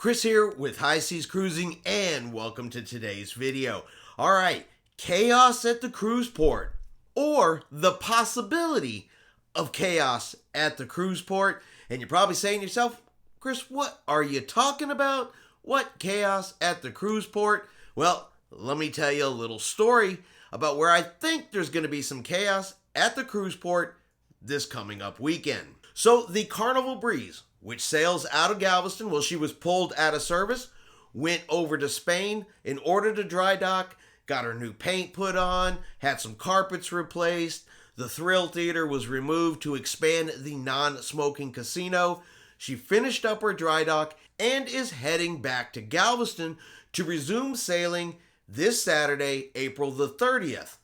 Chris here with High Seas Cruising, and welcome to today's video. Alright, chaos at the cruise port, or the possibility of chaos at the cruise port. And you're probably saying to yourself, Chris, what are you talking about? What chaos at the cruise port? Well, let me tell you a little story about where I think there's going to be some chaos at the cruise port this coming up weekend. So the Carnival Breeze, which sails out of Galveston, well, she was pulled out of service, went over to Spain in order to dry dock, got her new paint put on, had some carpets replaced, the Thrill Theater was removed to expand the non-smoking casino. She finished up her dry dock and is heading back to Galveston to resume sailing this Saturday, April the 30th.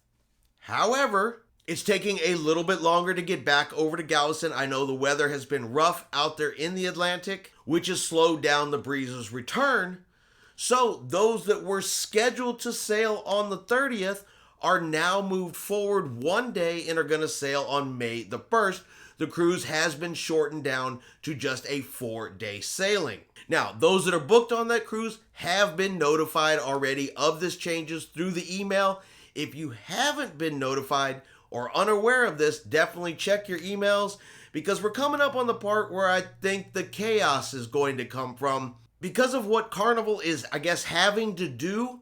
However, it's taking a little bit longer to get back over to Galveston. I know the weather has been rough out there in the Atlantic, which has slowed down the Breeze's return. So those that were scheduled to sail on the 30th are now moved forward one day and are going to sail on May the 1st. The cruise has been shortened down to just a 4-day sailing. Now, those that are booked on that cruise have been notified already of this changes through the email. If you haven't been notified or unaware of this, definitely check your emails, because we're coming up on the part where I think the chaos is going to come from because of what Carnival is, I guess, having to do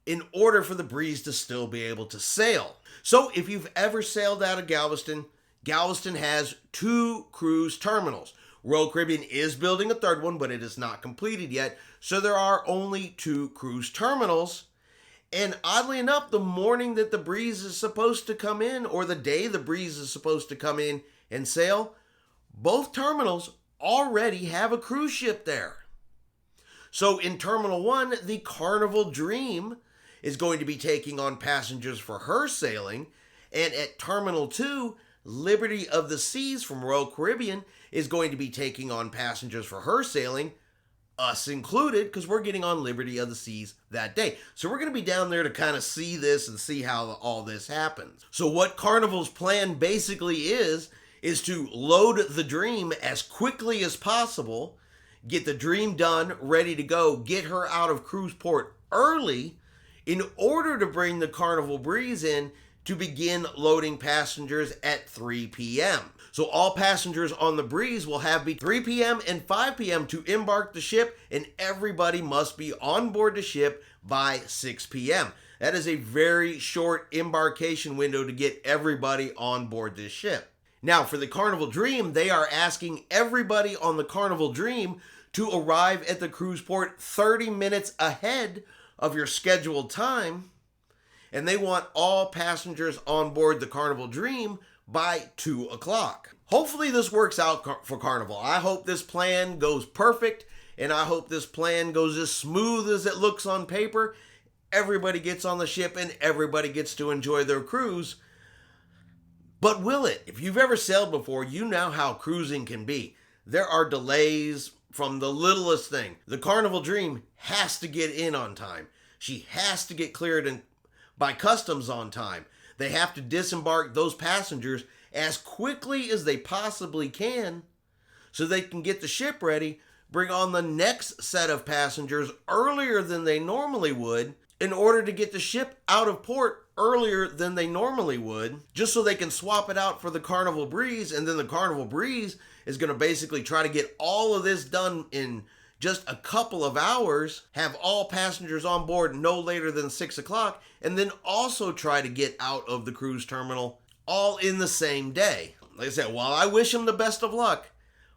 in order for the Breeze to still be able to sail. So if you've ever sailed out of Galveston, Galveston has 2 cruise terminals. Royal Caribbean is building a 3rd one, but it is not completed yet. So there are only 2 cruise terminals. And oddly enough, the morning that the Breeze is supposed to come in, or the day the Breeze is supposed to come in and sail, both terminals already have a cruise ship there. So in Terminal 1, the Carnival Dream is going to be taking on passengers for her sailing. And at Terminal 2, Liberty of the Seas from Royal Caribbean is going to be taking on passengers for her sailing, us included, because we're getting on Liberty of the Seas that day. So we're going to be down there to kind of see this and see how all this happens. So what Carnival's plan basically is to load the Dream as quickly as possible, get the Dream done, ready to go, get her out of cruise port early in order to bring the Carnival Breeze in to begin loading passengers at 3 p.m. So all passengers on the Breeze will have between 3 p.m. and 5 p.m. to embark the ship, and everybody must be on board the ship by 6 p.m. That is a very short embarkation window to get everybody on board this ship. Now, for the Carnival Dream, they are asking everybody on the Carnival Dream to arrive at the cruise port 30 minutes ahead of your scheduled time, and they want all passengers on board the Carnival Dream by 2 o'clock. Hopefully this works out for Carnival. I hope this plan goes perfect, and I hope this plan goes as smooth as it looks on paper. Everybody gets on the ship and everybody gets to enjoy their cruise. But will it? If you've ever sailed before, you know how cruising can be. There are delays from the littlest thing. The Carnival Dream has to get in on time. She has to get cleared by customs on time. They have to disembark those passengers as quickly as they possibly can so they can get the ship ready, bring on the next set of passengers earlier than they normally would in order to get the ship out of port earlier than they normally would, just so they can swap it out for the Carnival Breeze. And then the Carnival Breeze is going to basically try to get all of this done in just a couple of hours, have all passengers on board no later than 6 o'clock, and then also try to get out of the cruise terminal all in the same day. Like I said, while I wish them the best of luck,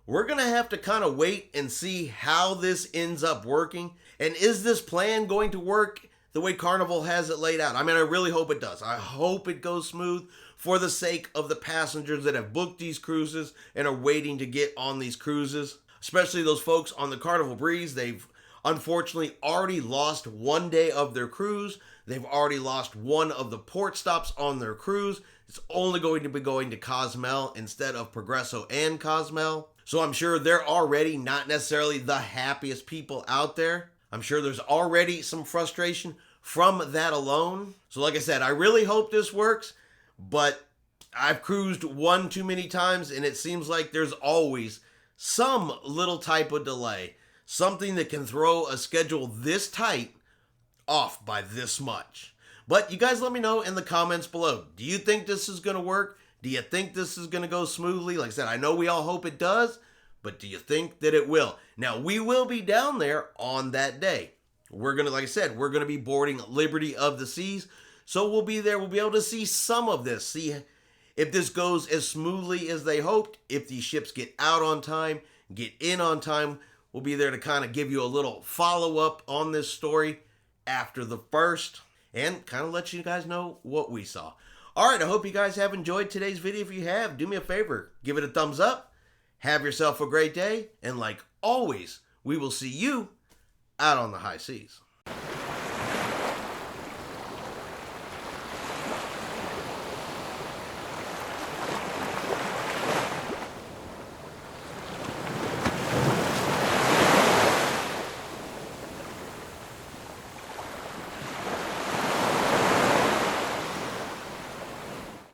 we're going to have to kind of wait and see how this ends up working. And is this plan going to work the way Carnival has it laid out? I mean, I really hope it does. I hope it goes smooth for the sake of the passengers that have booked these cruises and are waiting to get on these cruises. Especially those folks on the Carnival Breeze. They've unfortunately already lost one day of their cruise. They've already lost one of the port stops on their cruise. It's only going to be going to Cozumel instead of Progreso and Cozumel. So I'm sure they're already not necessarily the happiest people out there. I'm sure there's already some frustration from that alone. So like I said, I really hope this works, but I've cruised one too many times, and it seems like there's always some little type of delay, something that can throw a schedule this tight off by this much. But you guys let me know in the comments below. Do you think this is going to work? Do you think this is going to go smoothly? Like I said, I know we all hope it does, but do you think that it will? Now, we will be down there on that day. We're going to, like I said, we're going to be boarding Liberty of the Seas. So we'll be there. We'll be able to see some of this. See if this goes as smoothly as they hoped. If these ships get out on time, get in on time. We'll be there to kind of give you a little follow-up on this story after the first and kind of let you guys know what we saw. All right, I hope you guys have enjoyed today's video. If you have, do me a favor, give it a thumbs up. Have yourself a great day. And like always, we will see you out on the high seas.